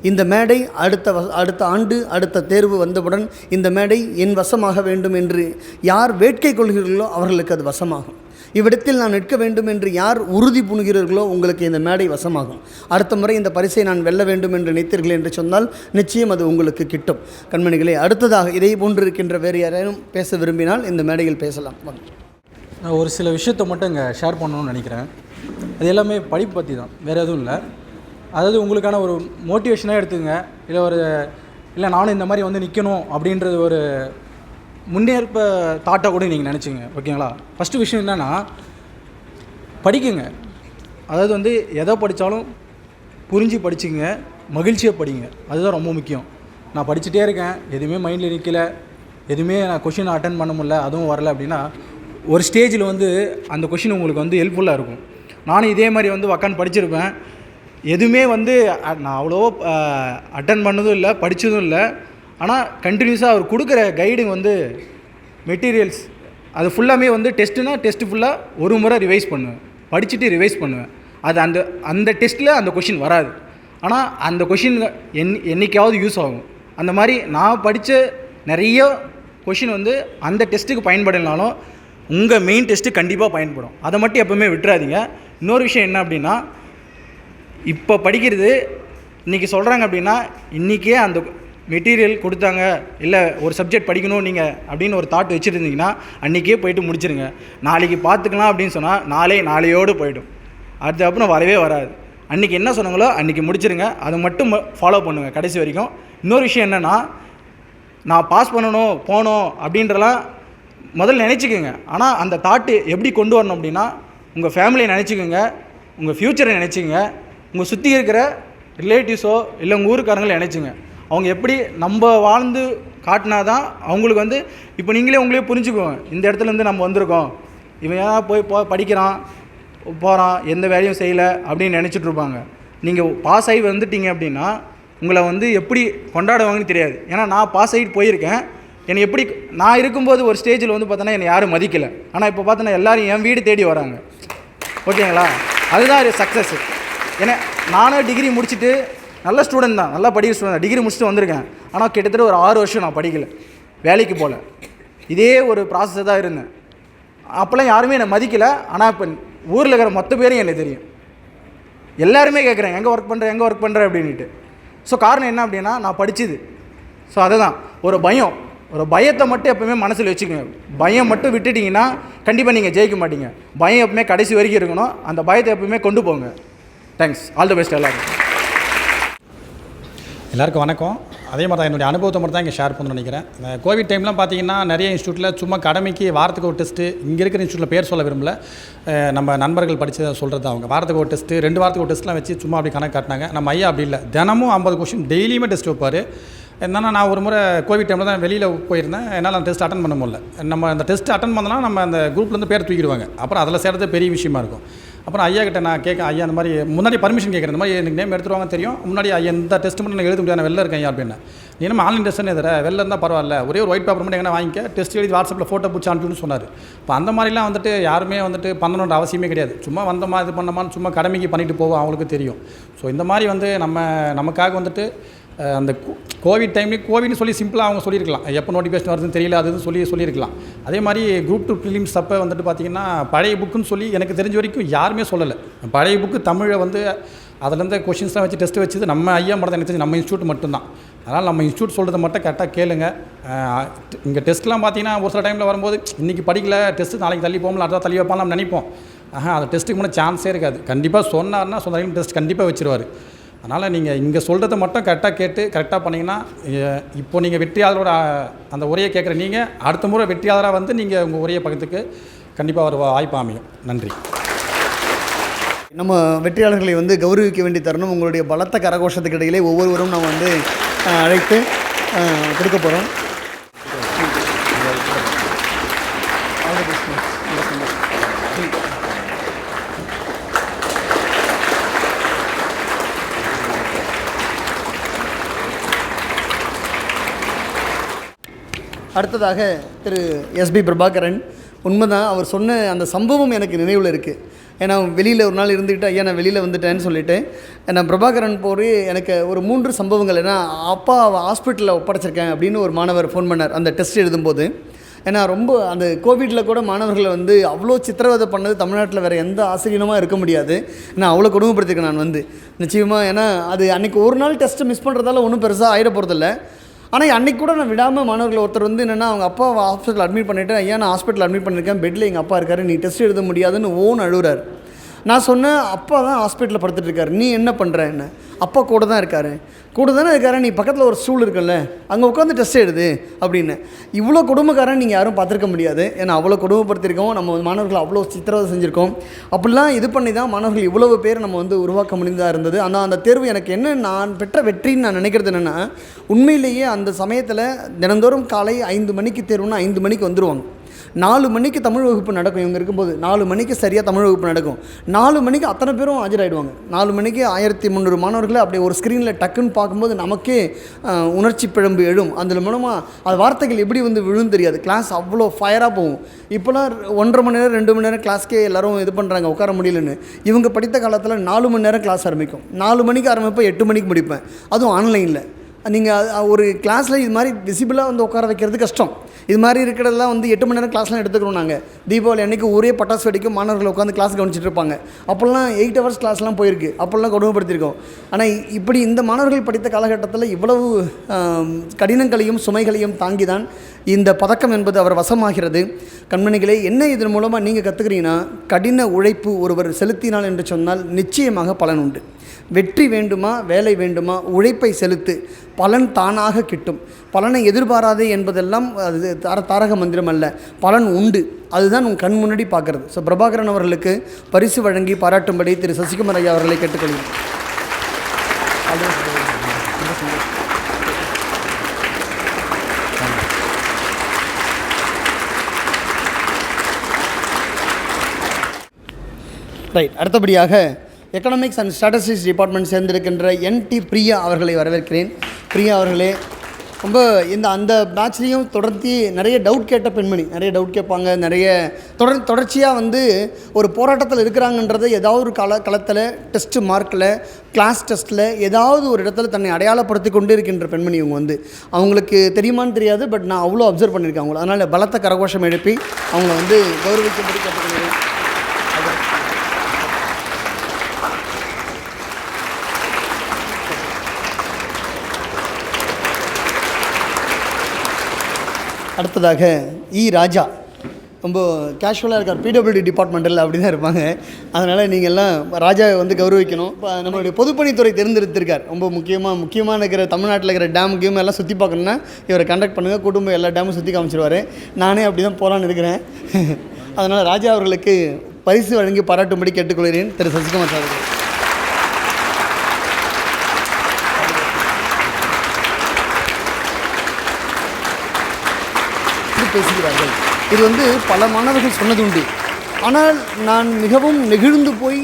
B: இந்த மேடை அடுத்த ஆண்டு அடுத்த தேர்வு வந்தவுடன் இந்த மேடை என் வசமாக வேண்டும் என்று யார் வேட்கை கொள்கிறீர்களோ அவர்களுக்கு அது வசமாகும். இவ்விடத்தில் நான் நிற்க வேண்டும் என்று யார் உறுதி புணுகிறீர்களோ உங்களுக்கு இந்த மேடை வசமாகும். அடுத்த முறை இந்த பரிசை நான் வெல்ல வேண்டும் என்று நினைத்தீர்கள் என்று சொன்னால் நிச்சயம் அது உங்களுக்கு கிட்டும். கண்மணிகளே, அடுத்ததாக இதே போன்று இருக்கின்ற வேறு யாரேனும் பேச விரும்பினால் இந்த மேடையில் பேசலாம்.
C: நான் ஒரு சில விஷயத்தை மட்டும் இங்கே ஷேர் பண்ணணும்னு நினைக்கிறேன். அது எல்லாமே படிப்பு பற்றி தான், வேறு எதுவும் இல்லை. அதாவது உங்களுக்கான ஒரு மோட்டிவேஷனாக எடுத்துங்க. இல்லை நானும் இந்த மாதிரி வந்து நிற்கணும் அப்படின்றது ஒரு முன்னேற்ப தாட்டாக கூட நீங்கள் நினச்சிங்க. ஓகேங்களா? ஃபஸ்ட்டு விஷயம் என்னென்னா, படிக்குங்க. அதாவது வந்து எதை படித்தாலும் புரிஞ்சு படிச்சுங்க, மகிழ்ச்சியாக படிங்க. அதுதான் ரொம்ப முக்கியம். நான் படிச்சுட்டே இருக்கேன், எதுவுமே மைண்டில் நிற்கலை, எதுவுமே நான் கொஷின் அட்டன் பண்ண முடியல, அதுவும் வரலை அப்படின்னா ஒரு ஸ்டேஜில் வந்து அந்த கொஷின் உங்களுக்கு வந்து ஹெல்ப்ஃபுல்லாக இருக்கும். நானும் இதே மாதிரி வந்து உக்காந்து படிச்சிருப்பேன். எதுவுமே வந்து நான் அவ்வளோவா அட்டன் பண்ணதும் இல்லை, படித்ததும் இல்லை. ஆனால் கண்டினியூஸாக அவர் கொடுக்குற கைடுங்க வந்து மெட்டீரியல்ஸ் அது ஃபுல்லாமே வந்து டெஸ்ட்டு ஃபுல்லாக ஒரு முறை ரிவைஸ் பண்ணுவேன், படிச்சுட்டு ரிவைஸ் பண்ணுவேன். அது அந்த டெஸ்ட்டில் அந்த கொஷின் வராது, ஆனால் அந்த கொஷின் என்றைக்காவது யூஸ் ஆகும். அந்த மாதிரி நான் படித்த நிறைய கொஷின் வந்து அந்த டெஸ்ட்டுக்கு பயன்படலைனாலும் உங்கள் மெயின் டெஸ்ட்டு கண்டிப்பாக பயன்படும். அதை மட்டும் எப்போவுமே விட்டுறாதீங்க. இன்னொரு விஷயம் என்ன அப்படின்னா, இப்போ படிக்கிறது இன்றைக்கி சொல்கிறாங்க அப்படின்னா இன்றைக்கே அந்த மெட்டீரியல் கொடுத்தாங்க, இல்லை ஒரு சப்ஜெக்ட் படிக்கணும் நீங்கள் அப்படின்னு ஒரு தாட் வச்சுருந்தீங்கன்னா அன்றைக்கே போய்ட்டு முடிச்சிருங்க. நாளைக்கு பார்த்துக்கலாம் அப்படின்னு சொன்னால் நாளையோடு போய்டும். அப்புறம் வரவே வராது. அன்றைக்கி என்ன சொன்னாங்களோ அன்றைக்கி முடிச்சிருங்க. அதை மட்டும் ஃபாலோ பண்ணுங்கள் கடைசி வரைக்கும். இன்னொரு விஷயம் என்னென்னா, நான் பாஸ் போகணும் அப்படின்றலாம் முதல்ல நினச்சிக்கோங்க. ஆனால் அந்த தாட்டு எப்படி கொண்டு வரணும் அப்படின்னா, உங்கள் ஃபேமிலியை நினச்சிக்கோங்க, உங்கள் ஃப்யூச்சரை நினச்சிக்கோங்க, உங்கள் சுற்றி இருக்கிற ரிலேட்டிவ்ஸோ இல்லை உங்கள் ஊருக்காரங்களை நினச்சிங்க. அவங்க எப்படி நம்ம வாழ்ந்து காட்டினா தான் அவங்களுக்கு வந்து இப்போ உங்களே புரிஞ்சுக்குவோம், இந்த இடத்துலேருந்து நம்ம வந்திருக்கோம், இவன் ஏன் போய் படிக்கிறான் போகிறான் எந்த வேலையும் செய்யலை அப்படின்னு நினச்சிட்ருப்பாங்க. நீங்கள் பாஸ் ஆகி வந்துட்டீங்க அப்படின்னா உங்களை வந்து எப்படி கொண்டாடுவாங்கன்னு தெரியாது. ஏன்னா நான் பாஸ் ஆகிட்டு போயிருக்கேன். என்னை எப்படி நான் இருக்கும்போது ஒரு ஸ்டேஜில் வந்து பார்த்தோன்னா என்னை யாரும் மதிக்கலை. ஆனால் இப்போ பார்த்தோன்னா எல்லோரும் என் வீடு தேடி வராங்க. ஓகேங்களா? அதுதான் சக்ஸஸ். ஏன்னா நானும் டிகிரி முடிச்சுட்டு நல்ல ஸ்டூடெண்ட் தான், நல்லா படிக்கிற ஸ்டூடெண்ட் தான், டிகிரி முடிச்சுட்டு வந்திருக்கேன். ஆனால் கிட்டத்தட்ட ஒரு 6 வருஷம் நான் படிக்கலை, வேலைக்கு போகல, இதே ஒரு ப்ராசஸை தான் இருந்தேன். அப்போல்லாம் யாருமே என்னை மதிக்கலை. ஆனால் இப்போ ஊரில் இருக்கிற மொத்த பேரும் எனக்கு தெரியும். எல்லாருமே கேட்குறேன் எங்கே ஒர்க் பண்ணுற அப்படின்ட்டு. ஸோ காரணம் என்ன அப்படின்னா நான் படித்தது. ஸோ அதுதான் ஒரு பயத்தை மட்டும் எப்போவுமே மனசில் வச்சுக்கோங்க. பயம் மட்டும் விட்டுட்டிங்கன்னா கண்டிப்பாக நீங்கள் ஜெயிக்க மாட்டீங்க. பயம் எப்பவுமே கடைசி வரைக்கும் இருக்கணும். அந்த பயத்தை எப்பவுமே கொண்டு போங்க. தேங்க்ஸ். ஆல் தி பெஸ்ட்
D: எல்லாருக்கும் வணக்கம். அதே மாதிரி தான் என்னுடைய அனுபவத்தை மட்டும் தான் இங்கே ஷேர் பண்ணணும்னு நினைக்கிறேன். இந்த கோவிட் டைம்லாம் பார்த்தீங்கன்னா நிறைய இன்ஸ்டியூட்டில் சும்மா கடமைக்கு வாரத்துக்கு ஒரு டெஸ்ட்டு, இங்கே இருக்கிற இன்ஸ்டியூட்டில் பேர் சொல்ல விரும்பல, நம்ம நண்பர்கள் படித்ததை சொல்கிறது அவங்க வாரத்துக்கு ஒரு டெஸ்ட்டு 2 வாரத்துக்கு ஒரு டெஸ்ட்லாம் வச்சு சும்மா அப்படி கணக்கு காட்டினாங்க. நம்ம ஐயா அப்படி இல்லை, தினமும் 50 கொஷின் டெய்லியுமே டெஸ்ட் வைப்பார். என்னன்னா நான் ஒரு முறை கோவிட் டைமில் தான் வெளியில் போயிருந்தேன், என்னால் அந்த டெஸ்ட் அட்டன் பண்ண முடியல. நம்ம அந்த டெஸ்ட் அட்டன் பண்ணோன்னா நம்ம அந்த குரூப்லேருந்து பேர் தூக்கிடுவாங்க. அப்புறம் அதில் சேர்றது பெரிய விஷயமா இருக்கும். அப்புறம் ஐயா கிட்ட நான் ஐயா அந்த மாதிரி முன்னாடி பர்மிஷன் கேட்குறேன், இந்த மாதிரி எனக்கு நேம் எடுத்துருவாங்க தெரியும், முன்னாடி ஐயா எந்த டெஸ்ட் மட்டும் நான் எழுத முடியாது, நான் வெளில இருக்கேன் ஐயா அப்படின்னு. நீ நம்ம ஆன்லைன் டெஸ்ட்னு எதிர வெளில இருந்தால் பரவாயில்ல, ஒரே ஒரு ஒயிட் பேப்பர் மட்டும் எங்கே வாங்கிக்க, டெஸ்ட் எழுதி வாட்ஸ்அப்பில் ஃபோட்டோ பிடிச்சி அனுப்பிச்சுன்னு சொன்னார். இப்போ அந்த மாதிரிலாம் வந்துட்டு யாருமே வந்துட்டு பண்ணணுன்ற அவசியமே கிடையாது. சும்மா வந்தோமா இது பண்ணோமான்னு சும்மா கடமைக்கு பண்ணிட்டு போவோம், அவங்களுக்கு தெரியும். ஸோ இந்த மாதிரி வந்து நமக்காக வந்துட்டு அந்த கோவிட் டைம்லேயும் கோவிட்னு சொல்லி சிம்பிளாக அவங்க சொல்லியிருக்கலாம், எப்போ நோட்டிஃபிகேஷன் வருதுன்னு தெரியல அதுன்னு சொல்லியிருக்கலாம். அதே மாதிரி குரூப் 2 ப்ரிலிம்ஸ் அப்போ வந்துட்டு பார்த்திங்கன்னா பழைய புக்குன்னு சொல்லி எனக்கு தெரிஞ்ச வரைக்கும் யாருமே சொல்லலை. பழைய புக்கு தமிழை வந்து அதுலேருந்து கொஷின்ஸ்லாம் வச்சு டெஸ்ட்டு வச்சது நம்ம ஐயா மட்டும் தான், எனக்கு தெரிஞ்சு நம்ம இன்ஸ்டியூட் மட்டும்தான். அதனால் நம்ம இன்ஸ்டியூட் சொல்கிறத மட்டும் கரெக்டாக கேளுங்க. இங்கே டெஸ்ட்லாம் பார்த்தீங்கன்னா ஒரு சில டைமில் வரும்போது இன்றைக்கி படிக்கல, டெஸ்ட்டு நாளைக்கு தள்ளி போகலாம், அடுத்த தள்ளி வைப்பான் நம்ம நினைப்போம். அந்த டெஸ்ட்டுக்கு முன்னே சான்ஸே இருக்காது. கண்டிப்பாக சொன்னார்னா சொன்ன டெஸ்ட் கண்டிப்பாக வச்சுருவார். அதனால் நீங்கள் இங்கே சொல்கிறத மட்டும் கரெக்டாக கேட்டு கரெக்டாக பண்ணிங்கன்னா, இப்போ நீங்கள் வெற்றியாளரோட அந்த உரையை கேட்குற நீங்கள் அடுத்த முறை வெற்றியாளராக வந்து நீங்கள் உங்கள் உரையை பக்கத்துக்கு கண்டிப்பாக ஒரு வாய்ப்பு அமையும். நன்றி.
B: நம்ம வெற்றியாளர்களை வந்து கௌரவிக்க வேண்டிய தருணம். உங்களுடைய பலத்த கரகோஷத்துக்கு இடையிலே ஒவ்வொருவரும் நம்ம வந்து அழைத்து கொடுக்க போகிறோம். அடுத்ததாக திரு எஸ்பி பிரபாகரன். உண்மைதான், அவர் சொன்ன அந்த சம்பவம் எனக்கு நினைவில் இருக்குது. ஏன்னா வெளியில் ஒரு நாள் இருந்துக்கிட்டு ஐயா நான் வெளியில் வந்துட்டேன்னு சொல்லிவிட்டு நான் பிரபாகரன் போய் எனக்கு ஒரு 3 சம்பவங்கள். ஏன்னா அப்பா ஹாஸ்பிட்டலில் ஒப்படைச்சிருக்கேன் அப்படின்னு ஒரு மாணவர் ஃபோன் பண்ணார் அந்த டெஸ்ட் எழுதும்போது. ஏன்னா ரொம்ப அந்த கோவிட்டில் கூட மாணவர்களை வந்து அவ்வளோ சித்திரவதை பண்ணது தமிழ்நாட்டில் வேறு எந்த ஆசிரியனுமா இருக்க முடியாது. நான் அவ்வளோ கொடுமைப்படுத்திருக்கேன் நான் வந்து நிச்சயமாக. ஏன்னா அது அன்றைக்கி ஒரு நாள் டெஸ்ட்டு மிஸ் பண்ணுறதால ஒன்றும் பெருசாக ஆகிட போகிறதில்ல. ஆனால் அன்றைக்கி கூட நான் விடாமல் மாணவர்கள் ஒருத்தர் வந்து என்னென்னா அவங்க அப்பா ஹாஸ்பிட்டல் அட்மிட் பண்ணிவிட்டு ஐயா நான் ஹாஸ்பிட்டல் அட்மிட் பண்ணியிருக்கேன், பெட்டில் எங்கள் அப்பா இருக்கார், நீ டெஸ்ட் எழுத முடியாதுன்னு அழுகிறார். நான் சொன்னேன் அப்பா தான் ஹாஸ்பிட்டலில் படுத்துட்டு இருக்காரு, நீ என்ன பண்ணுற? என்ன அப்பா கூட தான் இருக்காரு, கூட தானே இருக்காரு, நீ பக்கத்தில் ஒரு ஸ்டூல் இருக்குல்ல அங்கே உட்காந்து டெஸ்ட் எழுது அப்படின்னு. இவ்வளோ கொடுமைக்காரன் நீங்கள் யாரும் பார்த்துருக்க முடியாது. ஏன்னா அவ்வளோ கொடுமைப்படுத்தியிருக்கோம், நம்ம மாணவர்கள் அவ்வளோ சித்திரவதை செஞ்சுருக்கோம். அப்படிலாம் இது பண்ணி தான் மாணவர்கள் இவ்வளவு பேர் நம்ம வந்து உருவாக்க முடிந்ததாக இருந்தது. ஆனால் அந்த தேர்வு எனக்கு என்ன நான் பெற்ற வெற்றின்னு நான் நினைக்கிறது என்னென்னா, உண்மையிலேயே அந்த சமயத்தில் தினந்தோறும் காலை 5 மணிக்கு தேர்வுன்னா 5 மணிக்கு வந்துடுவாங்க. 4 மணிக்கு தமிழ் வகுப்பு நடக்கும். இவங்க இருக்கும்போது 4 மணிக்கு சரியாக தமிழ் வகுப்பு நடக்கும். 4 மணிக்கு அத்தனை பேரும் ஆஜராகிடுவாங்க. 4 மணிக்கு 1300 மாணவர்களை அப்படியே ஒரு ஸ்க்ரீனில் டக்குன்னு பார்க்கும்போது நமக்கே உணர்ச்சி பிழம்பு எழும். அதில் மூலமாக அது வார்த்தைகள் எப்படி வந்து விழுன்னு தெரியாது. கிளாஸ் அவ்வளோ ஃபயராக போகும். இப்போலாம் 1.5 மணி நேரம் 2 மணி நேரம் கிளாஸ்க்கே எல்லோரும் இது பண்ணுறாங்க, உட்கார முடியலன்னு. இவங்க படித்த காலத்தில் 4 மணி நேரம் கிளாஸ் ஆரம்பிக்கும். 4 மணிக்கு ஆரம்பிப்பேன், 8 மணிக்கு முடிப்பேன், அதுவும் ஆன்லைனில். நீங்கள் ஒரு கிளாஸில் இது மாதிரி விசிபிளாக வந்து உட்கார வைக்கிறது கஷ்டம். இது மாதிரி இருக்கிறதெல்லாம் வந்து 8 மணி நேரம் கிளாஸ்லாம் எடுத்துக்கிறோம் நாங்கள். தீபாவளி அன்றைக்கி ஒரே பட்டாசு வெடிக்கும், மாணவர்கள் உட்காந்து கிளாஸ் கவனிச்சிட்டு இருப்பாங்க. அப்போல்லாம் 8 ஹவர்ஸ் கிளாஸ்லாம் போயிருக்கு, அப்போல்லாம் கொடுமைப்படுத்தியிருக்கோம். ஆனால் இப்படி இந்த மாணவர்கள் படித்த காலகட்டத்தில் இவ்வளவு கடினங்களையும் சுமைகளையும் தாங்கி தான் இந்த பதக்கம் என்பது அவர் வசமாகிறது. கண்மணிகளே, என்ன இதன் மூலமாக நீங்கள் கற்றுக்கிறீங்கன்னா, கடின உழைப்பு ஒருவர் செலுத்தினால் என்று சொன்னால் நிச்சயமாக பலன் உண்டு. வெற்றி வேண்டுமா, வேலை வேண்டுமா, உழைப்பை செலுத்து, பலன் தானாக கிட்டும். பலனை எதிர்பாராதே என்பதெல்லாம் அது தாரக மந்திரம் அல்ல, பலன் உண்டு. அதுதான் உன் கண் முன்னாடி பார்க்குறது. ஸோ பிரபாகரன் அவர்களுக்கு பரிசு வழங்கி பாராட்டும்படி திரு சசிகுமார் ஐயா அவர்களை கேட்டுக்கொள்கிறேன். ரைட். அடுத்தபடியாக எக்கனாமிக்ஸ் அண்ட் ஸ்டாட்டிஸ்டிக்ஸ் டிபார்ட்மெண்ட் சேர்ந்திருக்கின்ற NT பிரியா அவர்களை வரவேற்கிறேன். பிரியா அவர்களே, ரொம்ப அந்த பேட்ச்லேயும் தொடர்ந்து நிறைய டவுட் கேட்ட பெண்மணி, நிறைய டவுட் கேட்பாங்க, நிறைய தொடர்ச்சியாக வந்து ஒரு போராட்டத்தில் இருக்கிறாங்கன்றதை ஏதாவது ஒரு களத்தில் டெஸ்ட்டு மார்க்கில் கிளாஸ் டெஸ்ட்டில் ஏதாவது ஒரு இடத்துல தன்னை அடையாளப்படுத்தி கொண்டு இருக்கின்ற பெண்மணி. இவங்க வந்து அவங்களுக்கு தெரியுமான்னு தெரியாது, பட் நான் அவ்வளோ அப்சர்வ் பண்ணியிருக்கேன் அவங்கள. அதனால் பலத்த கரகோஷம் எழுப்பி அவங்கள வந்து கௌரவிக்கும்படி கேட்டுக்கொள்கிறேன். அடுத்ததாக ராஜா ரொம்ப கேஷுவலாக இருக்கார். PWD டிபார்ட்மெண்ட்டில் அப்படி தான் இருப்பாங்க. அதனால் நீங்கள்லாம் ராஜாவை வந்து கௌரவிக்கணும். இப்போ நம்மளுடைய பொதுப்பணித்துறை தேர்ந்தெடுத்திருக்கார். ரொம்ப முக்கியமான இருக்கிற தமிழ்நாட்டில் இருக்கிற டேம் எல்லாம் சுற்றி பார்க்கணுன்னா இவரை கண்டக்ட் பண்ணுங்கள், குடும்பம் எல்லா டேமும் சுற்றி காமிச்சிருவார். நானே அப்படி தான் போகலான்னு இருக்கிறேன். அதனால் ராஜா அவர்களுக்கு பரிசு வழங்கி பாராட்டும்படி கேட்டுக்கொள்கிறேன். திரு சசிகுமார் சார் அவர்கள். பேசுகிறார்கள். இது வந்து பல மாணவர்கள் சொன்னது உண்டு. ஆனால் நான் மிகவும் நெகிழ்ந்து போய்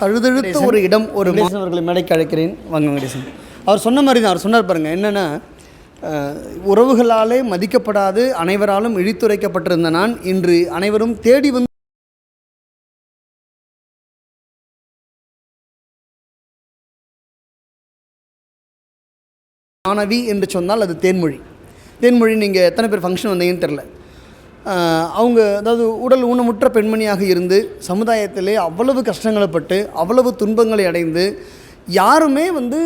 B: தழுதழுத்த ஒரு இடம், ஒரு மாணவர்களை மேடைக்கு அழைக்கிறேன். வாங்க வெங்கடேசன். அவர் சொன்ன மாதிரி தான் அவர் சொன்னார் பாருங்கள். என்னென்னா, உறவுகளாலே மதிக்கப்படாது அனைவராலும் இழித்துரைக்கப்பட்டிருந்த நான் இன்று அனைவரும் தேடி வந்து மாணவி என்று சொன்னால் அது தேன்மொழி. நீங்கள் எத்தனை பேர் ஃபங்க்ஷன் வந்தீங்கன்னு தெரில. அவங்க அதாவது உடல் ஊனமுற்ற பெண்மணியாக இருந்து சமுதாயத்திலே அவ்வளவு கஷ்டங்களை பட்டு அவ்வளவு துன்பங்களை அடைந்து யாருமே வந்து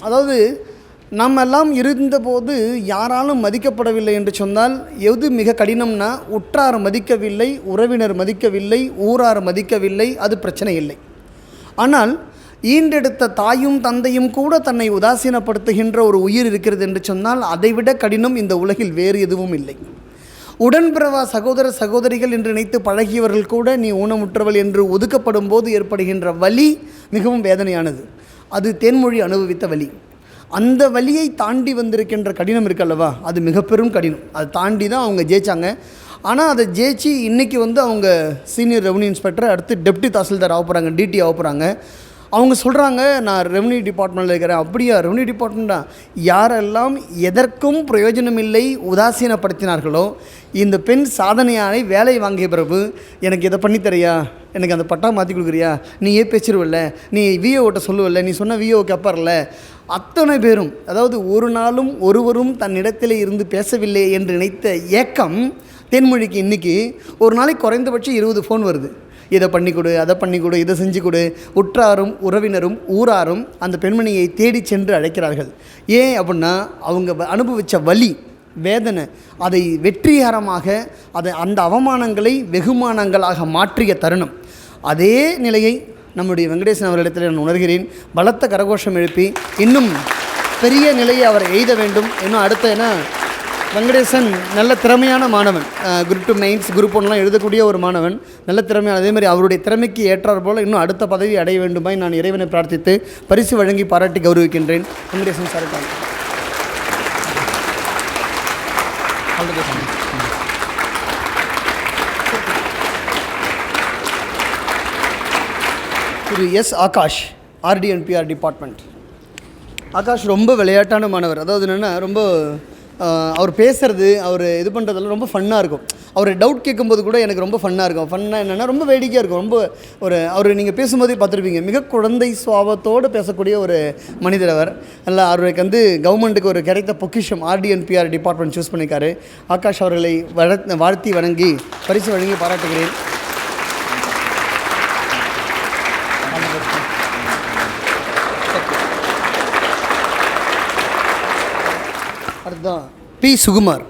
B: அதாவது நம்ம எல்லாம் இருந்தபோது யாராலும் மதிக்கப்படவில்லை என்று சொன்னால் எது மிக கடினம்னா, உற்றார் மதிக்கவில்லை, உறவினர் மதிக்கவில்லை, ஊரார் மதிக்கவில்லை, அது பிரச்சனை இல்லை. ஆனால் ஈண்டெடுத்த தாயும் தந்தையும் கூட தன்னை உதாசீனப்படுத்துகின்ற ஒரு உயிர் இருக்கிறது என்று சொன்னால் அதைவிட கடினம் இந்த உலகில் வேறு எதுவும் இல்லை. உடன்பிறவா சகோதர சகோதரிகள் என்று நினைத்து பழகியவர்கள் கூட நீ ஊனமுற்றவள் என்று ஒதுக்கப்படும் போது ஏற்படுகின்ற வலி மிகவும் வேதனையானது. அது தேன்மொழி அனுபவித்த வலி. அந்த வலியை தாண்டி வந்திருக்கின்ற கடினம் இருக்கல்லவா, அது மிக பெரும் கடினம். அதை தாண்டி தான் அவங்க ஜெயித்தாங்க. ஆனால் அதை ஜெயிச்சு இன்றைக்கி அவங்க சீனியர் ரெவன்யூ இன்ஸ்பெக்டர், அடுத்து டெப்டி தாசில்தார் ஆக போகிறாங்க, டிடி ஆக போகிறாங்க. அவங்க சொல்கிறாங்க, நான் ரெவன்யூ டிபார்ட்மெண்ட்டில் இருக்கிறேன். அப்படியா, ரெவன்யூ டிபார்ட்மெண்ட்டா? யாரெல்லாம் எதற்கும் பிரயோஜனம் இல்லை உதாசீனப்படுத்தினார்களோ இந்த பெண் சாதனையானை வேலை வாங்கிய பிறகு எனக்கு இதை பண்ணித்தரையா, எனக்கு அந்த பட்டா மாற்றி கொடுக்குறியா, நீ ஏன் பேச்சிருவல்ல, நீ விஓட்ட சொல்லுவல்ல, நீ சொன்ன விஓ கேட்பார்ல, அத்தனை பேரும், அதாவது ஒரு நாளும் ஒருவரும் தன்னிடத்திலே இருந்து பேசவில்லை என்று நினைத்த ஏக்கம் தேன்மொழிக்கு இன்றைக்கி ஒரு நாளைக்கு குறைந்தபட்சம் 20 ஃபோன் வருது. இதை பண்ணி கொடு, அதை பண்ணி கொடு, இதை செஞ்சு கொடு. உற்றாரும் உறவினரும் ஊராரும் அந்த பெண்மணியை தேடி சென்று அழைக்கிறார்கள். ஏன் அப்படின்னா அவங்க அனுபவித்த வலி வேதனை, அதை வெற்றிகரமாக அந்த அவமானங்களை வெகுமானங்களாக மாற்றிய தருணம். அதே நிலையை நம்முடைய வெங்கடேசன் அவர்களிடத்தில் நான் உணர்கிறேன். பலத்த கரகோஷம் எழுப்பி இன்னும் பெரிய நிலையை அவர் எய்த வேண்டும். இன்னும் அடுத்த ஏன்னா வெங்கடேசன் நல்ல திறமையான மாணவன், குரூப் 2 மெயின்ஸ் குரூப் 1லாம் எழுதக்கூடிய ஒரு மாணவன், நல்ல திறமையான. அதேமாதிரி அவருடைய திறமைக்கு ஏற்றார் போல் இன்னும் அடுத்த பதவி அடைய வேண்டுமாய் நான் இறைவனை பிரார்த்தித்து பரிசு வழங்கி பாராட்டி கௌரவிக்கின்றேன். Venkatesan sir Thiru S Akash, RD&PR department. Akash ரொம்ப விளையாட்டான மாணவர். அதாவது என்னென்னா ரொம்ப அவர் பேசுகிறது, அவர் இது பண்ணுறதெல்லாம் ரொம்ப ஃபன்னாக இருக்கும். அவர் டவுட் கேட்கும்போது கூட எனக்கு ரொம்ப ஃபன்னாக இருக்கும். ஃபன்னாக என்னென்னா ரொம்ப வேடிக்கையாக இருக்கும். ரொம்ப அவர் நீங்கள் பேசும்போதே பார்த்துருப்பீங்க, மிக குழந்தை சுவாபத்தோடு பேசக்கூடிய ஒரு மனிதர் அவர். இல்லை, அவருக்கு கவர்மெண்ட்டுக்கு ஒரு கிடைத்த பொக்கிஷம் RD&PR டிபார்ட்மெண்ட் சூஸ் பண்ணியிருக்காரு. ஆகாஷ் அவர்களை வாழ்த்தி வணங்கி பரிசு வழங்கி பாராட்டுகிறேன். அடுத்ததான் பி சுகுமார்.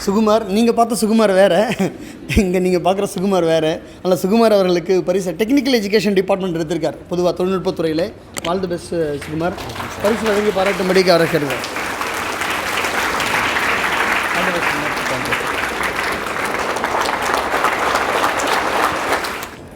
B: சுகுமார், நீங்கள் பார்த்த சுகுமார் வேறு, இங்கே நீங்கள் பார்க்குற சுகுமார் வேறு. அதில் சுகுமார் அவர்களுக்கு பரிசு டெக்னிக்கல் எஜுகேஷன் டிபார்ட்மெண்ட் எடுத்திருக்கார், பொதுவாக தொழில்நுட்பத்துறையில். All the best Sukumar. பரிசு வழங்கி பாராட்டும்படிக்கு அவரை கேட்குறேன்.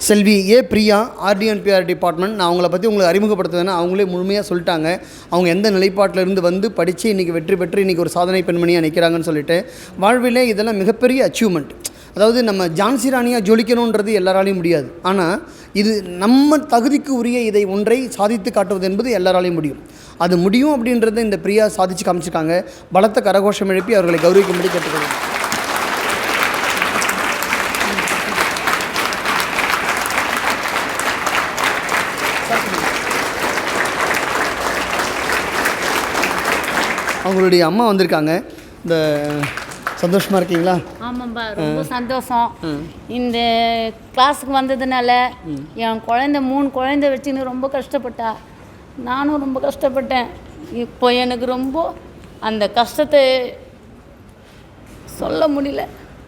B: Selvi A Priya, RD&PR department. நான் அவங்கள பற்றி உங்களுக்கு அறிமுகப்படுத்துவேன்னா அவங்களே முழுமையாக சொல்லிட்டாங்க. அவங்க எந்த நிலைப்பாட்டிலிருந்து வந்து படித்து இன்றைக்கி வெற்றி பெற்று இன்றைக்கி ஒரு சாதனை பெண்மணியாக நிற்கிறாங்கன்னு சொல்லிட்டு. வாழ்விலே இதெல்லாம் மிகப்பெரிய அச்சீவ்மெண்ட். அதாவது நம்ம ஜான்சி ராணியாக ஜொலிக்கணுன்றது எல்லாராலையும் முடியாது. ஆனால் இது நம்ம தகுதிக்கு உரிய இதை ஒன்றை சாதித்து காட்டுவது என்பது எல்லாராலையும் முடியும். அது முடியும் அப்படின்றத இந்த பிரியா சாதித்து காமிச்சிருக்காங்க. பலத்த கரகோஷம் எழுப்பி அவர்களை கௌரவிக்கும்படி கேட்டுக்கொள்கிறேன். அவங்களுடைய அம்மா வந்திருக்காங்க. இந்த சந்தோஷமாக இருக்கீங்களா?
E: ஆமாம்பா, ரொம்ப சந்தோஷம். இந்த கிளாஸுக்கு வந்ததுனால என் குழந்தை 3 குழந்தை வச்சுன்னு ரொம்ப கஷ்டப்பட்டா. நானும் ரொம்ப கஷ்டப்பட்டேன். இப்போ எனக்கு ரொம்ப அந்த கஷ்டத்தை சொல்ல முடியல.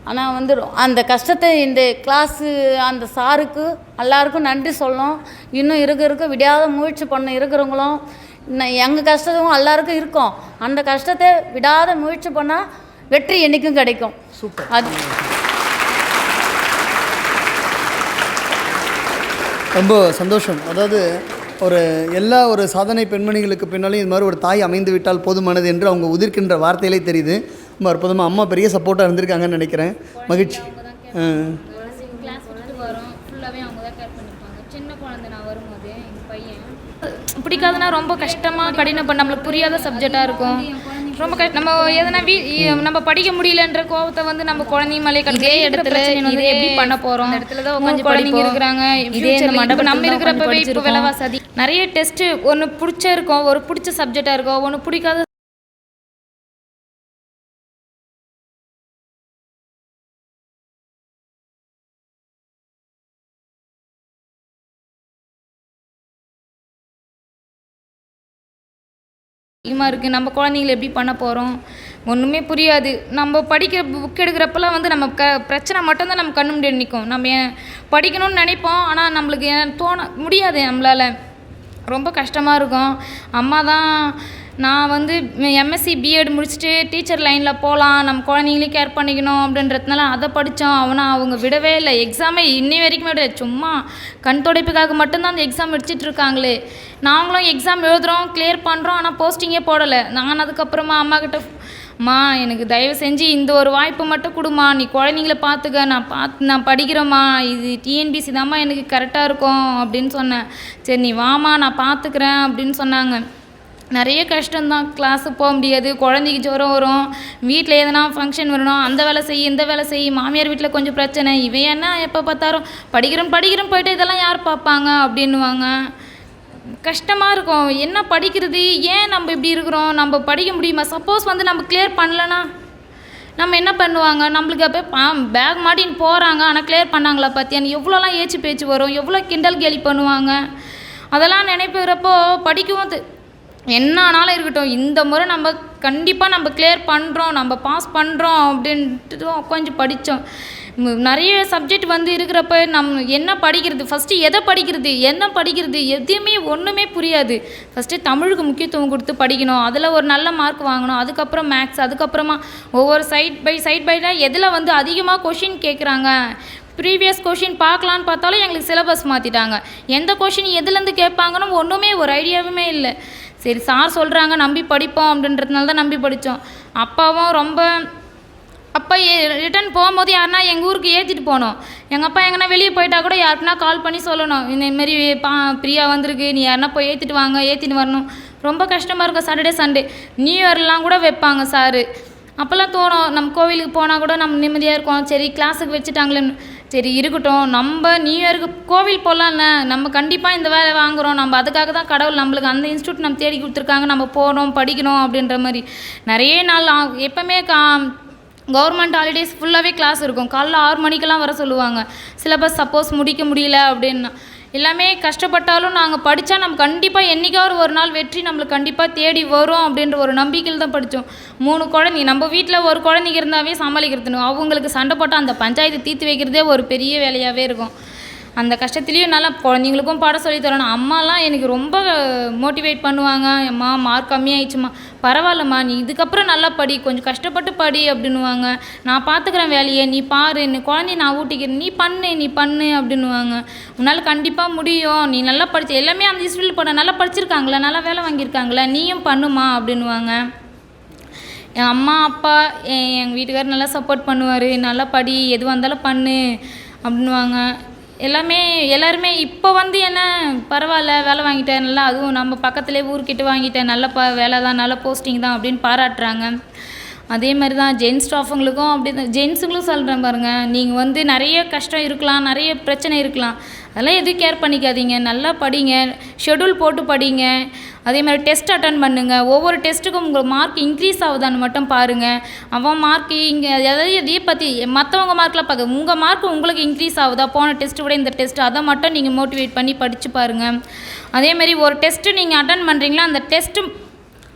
E: ஆனால் அந்த கஷ்டத்தை இந்த கிளாஸு அந்த சாருக்கு எல்லாருக்கும் நன்றி சொல்லணும். இன்னும் இருக்க விடாத முயற்சி பண்ண இருக்கிறவங்களும் எங்கள் கஷ்டமும் எல்லாருக்கும் இருக்கும். அந்த கஷ்டத்தை விடாத முயற்சி பண்ணால் வெற்றி என்றைக்கும் கிடைக்கும்.
B: சூப்பர்.
E: அது
B: ரொம்ப சந்தோஷம். அதாவது ஒரு சாதனை பெண்மணிகளுக்கு பின்னாலும் இது மாதிரி ஒரு தாய் அமைந்து விட்டால் போதுமானது என்று அவங்க உதிர்க்கின்ற வார்த்தையிலே தெரியுது. ரொம்ப அற்புதமாக அம்மா பெரிய சப்போர்ட்டாக இருந்திருக்காங்கன்னு நினைக்கிறேன். மகிழ்ச்சி.
A: கிளாஸ் வரும் ஃபுல்லாகவே அவங்க தான் கேர் பண்ணிப்பாங்க. சின்ன குழந்தை நான் வரும்போது எங்கள் பையன் பிடிக்காதுன்னா ரொம்ப கஷ்டமாக கடினம் நம்மளுக்கு புரியாத சப்ஜெக்டாக இருக்கும். ரொம்ப நம்ம எதனா நம்ம படிக்க முடியலன்ற கோவத்தை நம்ம குழந்தைங்க மேலே இதே இடத்துல இதே எப்படி பண்ண போகிறோம், இடத்துல தான் கொஞ்சம் குழந்தைங்க இருக்கிறாங்க. நம்ம இருக்கிறப்பவே இப்போ விலைவாசி நிறைய டெஸ்ட்டு ஒன்று பிடிச்ச இருக்கும், ஒரு பிடிச்ச சப்ஜெக்டாக இருக்கும், ஒன்று பிடிக்காத அதிகமாக இருக்குது. நம்ம குழந்தைங்கள எப்படி பண்ண போகிறோம் ஒன்றுமே புரியாது. நம்ம படிக்கிற புக் எடுக்கிறப்பெல்லாம் நம்ம பிரச்சனை மட்டும்தான் நம்ம கண்ணு முன்னாடி நிற்கும். நம்ம படிக்கணும்னு நினைப்போம், ஆனால் நம்மளுக்கு தோண முடியாது. நம்மளால் ரொம்ப கஷ்டமாக இருக்கும். அம்மா தான் நான் வந்து எம்எஸ்சி பிஎட் முடிச்சுட்டு டீச்சர் லைனில் போகலாம், நம்ம குழந்தைங்களையும் கேர் பண்ணிக்கணும் அப்படின்றதுனால அதை படித்தோம். அவங்க விடவே இல்லை. எக்ஸாமை இன்னி வரைக்குமே விட சும்மா கண் துடைப்புக்காக மட்டும்தான் அந்த எக்ஸாம் வச்சுட்டு இருக்காங்களே. நாங்களும் எக்ஸாம் எழுதுகிறோம், கிளியர் பண்ணுறோம், ஆனால் போஸ்டிங்கே போடலை. நான் அதுக்கப்புறமா அம்மாக்கிட்ட, அம்மா எனக்கு தயவு செஞ்சு இந்த ஒரு வாய்ப்பு மட்டும் கொடுமா, நீ குழந்தைங்கள பார்த்துக்க, நான் படிக்கிறேம்மா, இது டிஎன்பிசி தாம்மா எனக்கு கரெக்டாக இருக்கும் அப்படின்னு சொன்னேன். சரி நீ வாம்மா நான் பார்த்துக்கிறேன் அப்படின்னு சொன்னாங்க. நிறைய கஷ்டம்தான், கிளாஸுக்கு போக முடியாது, குழந்தைக்கு ஜுரம் வரும், வீட்டில் எதனா ஃபங்க்ஷன் வரணும், அந்த வேலை செய் இந்த வேலை செய், மாமியார் வீட்டில் கொஞ்சம் பிரச்சனை, இவன் என்ன எப்போ பார்த்தாலும் படிக்கிறோம் போயிட்டு இதெல்லாம் யார் பார்ப்பாங்க அப்படின்னுவாங்க. கஷ்டமாக இருக்கும். என்ன படிக்கிறது, ஏன் நம்ம இப்படி இருக்கிறோம், நம்ம படிக்க முடியுமா? சப்போஸ் வந்து நம்ம கிளியர் பண்ணலன்னா நம்ம என்ன பண்ணுவாங்க? நம்மளுக்கு அப்போ பேக் மாட்டின்னு போகிறாங்க, ஆனால் கிளியர் பண்ணாங்களா பார்த்தியான்னு எவ்வளோலாம் ஏச்சு பேச்சு வரும், எவ்வளோ கிண்டல் கேலி பண்ணுவாங்க. அதெல்லாம் நினைப்புகிறப்போ படிக்கவும் என்ன ஆனாலும் இருக்கட்டும், இந்த முறை நம்ம கண்டிப்பாக நம்ம கிளியர் பண்ணுறோம், நம்ம பாஸ் பண்ணுறோம் அப்படின்ட்டு கொஞ்சம் படித்தோம். நிறைய சப்ஜெக்ட் வந்து இருக்கிறப்ப நம்ம என்ன படிக்கிறது, ஃபஸ்ட்டு எதை படிக்கிறது, என்ன படிக்கிறது, எதுவுமே ஒன்றுமே புரியாது. ஃபஸ்ட்டு தமிழுக்கு முக்கியத்துவம் கொடுத்து படிக்கணும், அதில் ஒரு நல்ல மார்க் வாங்கணும், அதுக்கப்புறம் மேக்ஸ், அதுக்கப்புறமா ஒவ்வொரு சைட் பை எதில் வந்து அதிகமாக கொஷின் கேட்குறாங்க, ப்ரீவியஸ் கொஷின் பார்க்கலான்னு பார்த்தாலும் எங்களுக்கு சிலபஸ் மாற்றிட்டாங்க. எந்த கொஷின் எதுலேருந்து கேட்பாங்கன்னு ஒன்றுமே ஒரு ஐடியாவுமே இல்லை. சரி சார் சொல்கிறாங்க நம்பி படிப்போம் அப்படின்றதுனால தான் நம்பி படித்தோம். அப்பாவும் ரொம்ப அப்பா ரிட்டன் போகும்போது யாருன்னா எங்கள் ஊருக்கு ஏற்றிட்டு போகணும். எங்கள் அப்பா எங்கன்னா வெளியே போயிட்டா கூட யாருக்குன்னா கால் பண்ணி சொல்லணும், இந்தமாரி பிரியா வந்திருக்கு, நீ யாருன்னா போய் ஏற்றிட்டு வரணும். ரொம்ப கஷ்டமாக இருக்கும். சாட்டர்டே சண்டே நியூ இயர்லாம் கூட வைப்பாங்க சாரு. அப்போல்லாம் தோணும் நம்ம கோவிலுக்கு போனால் கூட நம்ம நிம்மதியாக இருக்கோம், சரி கிளாஸுக்கு வச்சுட்டாங்களேன்னு. சரி இருக்கட்டும், நம்ம நியூ இயருக்கு கோவில் போகலாம்ல, நம்ம கண்டிப்பாக இந்த வேலை வாங்குகிறோம், நம்ம அதுக்காக தான் கடவுள் நம்மளுக்கு அந்த இன்ஸ்டியூட் நம்ம தேடி கொடுத்துருக்காங்க, நம்ம போகிறோம் படிக்கணும் அப்படின்ற மாதிரி. நிறைய நாள் எப்போவுமே கவர்மெண்ட் ஹாலிடேஸ் ஃபுல்லாகவே கிளாஸ் இருக்கும். காலைல 6 மணிக்கெல்லாம் வர சொல்லுவாங்க. சிலபஸ் சப்போஸ் முடிக்க முடியல அப்படின்னா எல்லாமே கஷ்டப்பட்டாலும் நாங்கள் படித்தா நம்ம கண்டிப்பாக என்றைக்காவது ஒரு நாள் வெற்றி நம்மளுக்கு கண்டிப்பாக தேடி வரும் அப்படின்ற ஒரு நம்பிக்கையில் தான் படித்தோம். 3 குழந்தைங்க நம்ம வீட்டில் ஒரு குழந்தைங்க இருந்தாவே சமாளிக்கிறதுன்னு அவங்களுக்கு சண்டை போட்டால் அந்த பஞ்சாயத்து தீர்த்து வைக்கிறதே ஒரு பெரிய வேலையாகவே இருக்கும். அந்த கஷ்டத்துலேயும் நல்லா குழந்தைங்களுக்கும் பாடம் சொல்லி தரணும். அம்மாலாம் எனக்கு ரொம்ப மோட்டிவேட் பண்ணுவாங்க. அம்மா மார்க் கம்மியாயிடுச்சுமா, பரவாயில்லம்மா நீ இதுக்கப்புறம் நல்லா படி, கொஞ்சம் கஷ்டப்பட்டு படி அப்படின்னுவாங்க. நான் பார்த்துக்கிறேன் வேலையை, நீ பாரு, நீ குழந்தைய நான் ஊட்டிக்கிறேன், நீ பண்ணு அப்படின்னுவாங்க. உன்னால் கண்டிப்பாக முடியும், நீ நல்லா படித்த எல்லாமே அந்த இன்ஸ்டியூட்டில் போன நல்லா படிச்சிருக்காங்களா, நல்லா வேலை வாங்கியிருக்காங்களா, நீயும் பண்ணுமா அப்படின்னுவாங்க. என் அம்மா அப்பா எங்கள் வீட்டுக்காரர் நல்லா சப்போர்ட் பண்ணுவார், நல்லா படி, எது வந்தாலும் பண்ணு அப்படின்னுவாங்க. எல்லாருமே இப்போ வந்து என்ன பரவாயில்ல வேலை வாங்கிட்டேன் நல்லா, அதுவும் நம்ம பக்கத்துலேயே ஊர்கிட்ட வாங்கிட்டேன், நல்ல வேலை தான், நல்ல போஸ்டிங் தான் அப்படின்னு பாராட்டுறாங்க. அதே மாதிரி தான் ஜென்ஸ் ஸ்டாஃபுங்களுக்கும் அப்படி தான். ஜென்ஸுங்களும் சொல்கிறேன் பாருங்கள், நீங்கள் வந்து நிறைய கஷ்டம் இருக்கலாம், நிறைய பிரச்சனை இருக்கலாம், அதெல்லாம் எதுவும் கேர் பண்ணிக்காதீங்க, நல்லா படிங்க, ஷெடியூல் போட்டு படிங்க. அதே மாதிரி டெஸ்ட் அட்டன் பண்ணுங்கள். ஒவ்வொரு டெஸ்ட்டுக்கும் உங்கள் மார்க் இன்க்ரீஸ் ஆகுதான்னு மட்டும் பாருங்கள். அவன் மார்க் இங்கே அதாவது இதை பற்றி மற்றவங்க மார்க்கில் பார்க்க உங்கள் மார்க் உங்களுக்கு இன்க்ரீஸ் ஆகுதா, போன டெஸ்ட்டு விட இந்த டெஸ்ட்டு, அதை மட்டும் நீங்கள் மோட்டிவேட் பண்ணி படித்து பாருங்கள். அதேமாதிரி ஒரு டெஸ்ட்டு நீங்கள் அட்டன் பண்ணுறீங்களா, அந்த டெஸ்ட்டு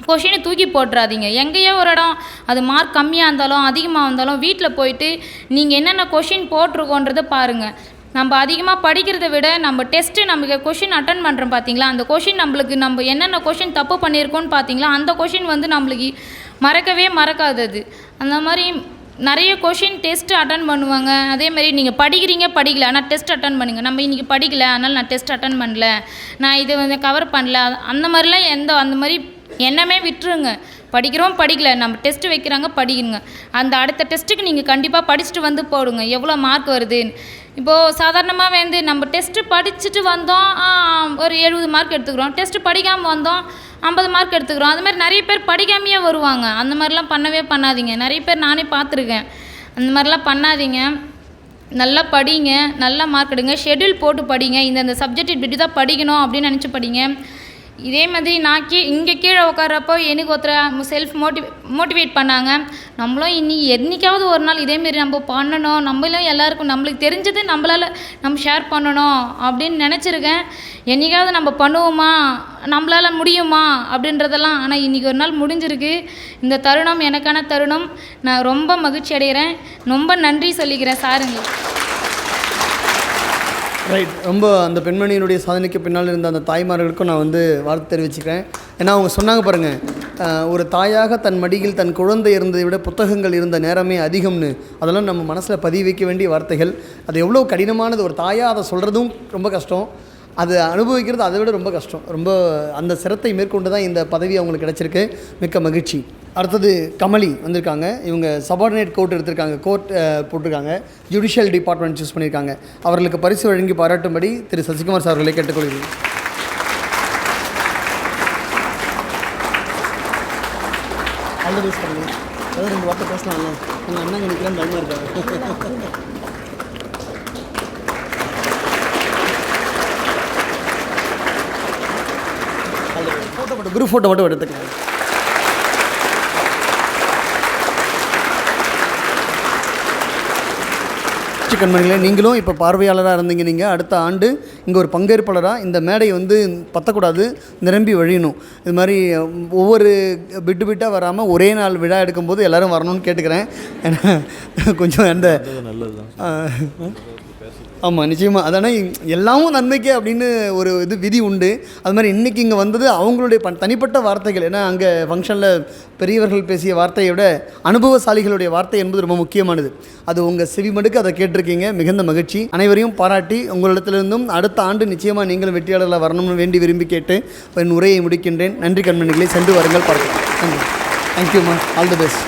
A: கொஷினை தூக்கி போட்டுறாதீங்க. எங்கேயோ ஒரு இடம் அது மார்க் கம்மியாக இருந்தாலும் அதிகமாக இருந்தாலும் வீட்டில் போயிட்டு நீங்கள் என்னென்ன கொஷின் போட்டிருக்கோன்றதை பாருங்கள். நம்ம அதிகமாக படிக்கிறத விட நம்ம டெஸ்ட்டு நமக்கு கொஷின் அட்டன் பண்ணுறோம் பார்த்தீங்களா, அந்த கொஷின் நம்மளுக்கு நம்ம என்னென்ன கொஷின் தப்பு பண்ணியிருக்கோன்னு பார்த்தீங்களா, அந்த கொஷின் வந்து நம்மளுக்கு மறக்கவே மறக்காது. அது அந்த மாதிரி நிறைய கொஷின் டெஸ்ட்டு அட்டன் பண்ணுவாங்க. அதேமாதிரி நீங்கள் படிக்கல ஆனால் டெஸ்ட் அட்டன் பண்ணுங்கள். நம்ம இன்றைக்கி படிக்கல அதனால் நான் டெஸ்ட் அட்டன் பண்ணல, நான் இதை வந்து கவர் பண்ணல, அந்த மாதிரிலாம் அந்த மாதிரி எண்ணமே விட்டுருங்க. படிக்கல நம்ம டெஸ்ட்டு வைக்கிறாங்க படிக்கணுங்க, அந்த அடுத்த டெஸ்ட்டுக்கு நீங்கள் கண்டிப்பாக படிச்சுட்டு வந்து போடுங்க எவ்வளோ மார்க் வருதுன்னு. இப்போது சாதாரணமாக வந்து நம்ம டெஸ்ட்டு படிச்சுட்டு வந்தோம் ஒரு 70 மார்க் எடுத்துக்கிறோம், டெஸ்ட்டு படிக்காமல் வந்தோம் 50 மார்க் எடுத்துக்கிறோம். அது மாதிரி நிறைய பேர் படிக்காமையே வருவாங்க. அந்த மாதிரிலாம் பண்ணவே பண்ணாதீங்க. நிறைய பேர் நானே பார்த்துருக்கேன். அந்த மாதிரிலாம் பண்ணாதீங்க. நல்லா படிங்க, நல்லா மார்க் எடுங்க, ஷெட்யூல் போட்டு படிங்க, இந்த சப்ஜெக்ட் இப்படி தான் படிக்கணும் அப்படின்னு நினச்சி படிங்க. இதே மாதிரி நான் இங்கே கீழே உட்கார்றப்போ எனக்கு ஒருத்தர் மோட்டிவேட் பண்ணாங்க. நம்மளும் என்னைக்காவது ஒரு நாள் இதேமாரி நம்ம பண்ணணும், நம்மளும் எல்லாருக்கும் நம்மளுக்கு தெரிஞ்சது நம்ம ஷேர் பண்ணணும் அப்படின்னு நினச்சிருக்கேன். என்றைக்காவது நம்ம பண்ணுவோமா, நம்மளால் முடியுமா அப்படின்றதெல்லாம். ஆனால் இன்றைக்கி ஒரு நாள் முடிஞ்சிருக்கு. இந்த தருணம் எனக்கான தருணம். நான் ரொம்ப மகிழ்ச்சி அடைகிறேன். ரொம்ப நன்றி சொல்லிக்கிறேன் சாருங்க.
B: ரைட். ரொம்ப அந்த பெண்மணியினுடைய சாதனைக்கு பின்னால் இருந்த அந்த தாய்மார்களுக்கும் நான் வந்து வாழ்த்து தெரிவிச்சுக்கிறேன். ஏன்னா அவங்க சொன்னாங்க பாருங்கள், ஒரு தாயாக தன் மடியில் தன் குழந்தை இருந்ததை விட புத்தகங்கள் இருந்த நேரமே அதிகம்னு, அதெல்லாம் நம்ம மனசில் பதிய வைக்க வேண்டிய வார்த்தைகள். அது எவ்வளோ கடினமானது, ஒரு தாயாக அதை சொல்கிறதும் ரொம்ப கஷ்டம், அது அனுபவிக்கிறது அதை விட ரொம்ப கஷ்டம். ரொம்ப அந்த சிரத்தை மேற்கொண்டு தான் இந்த பதவி அவங்களுக்கு கிடச்சிருக்கு. மிக்க மகிழ்ச்சி. அடுத்தது கமலி வந்திருக்காங்க. இவங்க சபார்டினேட் கோர்ட் எடுத்திருக்காங்க, கோர்ட் போட்டிருக்காங்க, ஜுடிஷியல் டிபார்ட்மெண்ட் சூஸ் பண்ணியிருக்காங்க. அவர்களுக்கு பரிசு வழங்கி பாராட்டும்படி திரு சசிகுமார் சார் அவர்களை கேட்டுக்கொள்கிறேன். ஆல்ரெடி பண்ணுங்க, அதாவது 2 வார்த்தை பேசலாம்ல. உங்கள் அண்ணன் நினைக்கிறேன் பயமாக இருக்காங்க. குரூப் ஃபோட்டோ மட்டும் எடுத்துக்கலாம். கண்மணிகளே, நீங்களும் இப்போ பார்வையாளராக இருந்தீங்க. நீங்கள் அடுத்த ஆண்டு இங்கே ஒரு பங்கேற்பாளராக இந்த மேடை வந்து பற்றக்கூடாது, நிரம்பி வழியணும். இது மாதிரி ஒவ்வொரு பிட்டாக வராமல் ஒரே நாள் விழா எடுக்கும்போது எல்லோரும் வரணும்னு கேட்டுக்கிறேன். ஏன்னா கொஞ்சம் அந்த ஆமாம், நிச்சயமாக. அதானே எல்லாமும் நன்மைக்கே அப்படின்னு ஒரு இது விதி உண்டு. அது மாதிரி இன்றைக்கி இங்கே வந்தது அவங்களுடைய தனிப்பட்ட வார்த்தைகள். ஏன்னா அங்கே ஃபங்க்ஷனில் பெரியவர்கள் பேசிய வார்த்தையை விட அனுபவசாலிகளுடைய வார்த்தை என்பது ரொம்ப முக்கியமானது. அது உங்கள் செவிமடுக்கு அதை கேட்டிருக்கீங்க. மிகுந்த மகிழ்ச்சி. அனைவரையும் பாராட்டி உங்களிடத்திலிருந்தும் அடுத்த ஆண்டு நிச்சயமாக நீங்களும் வெற்றியாளர்களாக வரணும்னு வேண்டி விரும்பி கேட்டு என் உரையை முடிக்கின்றேன். நன்றி கண்மணிகளை, சென்று வருங்கள், பார்க்கலாம். நன்றி. தேங்க்யூம்மா. All the best.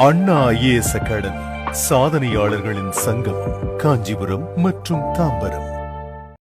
F: Anna IAS academy சாதனையாளர்களின் சங்கம், காஞ்சிபுரம் மற்றும் தாம்பரம்.